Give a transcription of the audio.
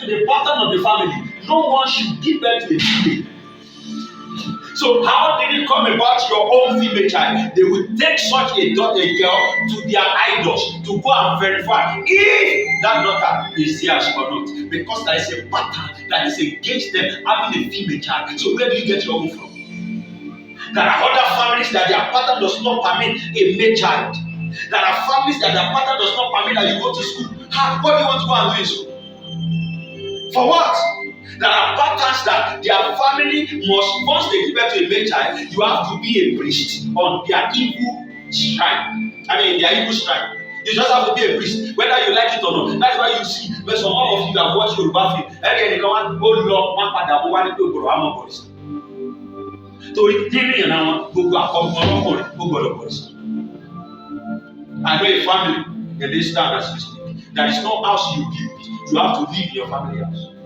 the pattern of the family, no one should give birth to a female. So how did it come about your own female child? They will take such a daughter, a girl, to their idols to go and verify if that daughter is theirs or not. Because there is a pattern that is against them having a female child. So where do you get your own from? There are other families that their pattern does not permit a male child. There are families that their pattern does not permit that you go to school. What do you want to go and do in school? For what? There are patterns that their family must, once they give birth to a male child, you have to be a priest on their evil shrine. Their evil shrine. You just have to be a priest, whether you like it or not. That's why you see, when some of you have watched Yoruba film, every anyone go lọ wọn padà bó wá ní pé ògbòrò àmọ́ bọ̀rìṣà. Torí nínú ìyẹn náà gbogbo àkọ́kọ́ ọlọ́kùnrin ó gbọ́dọ̀ bọ̀rìṣà. I know a family in this town as we speak. There is no house you build. You have to live in your family house.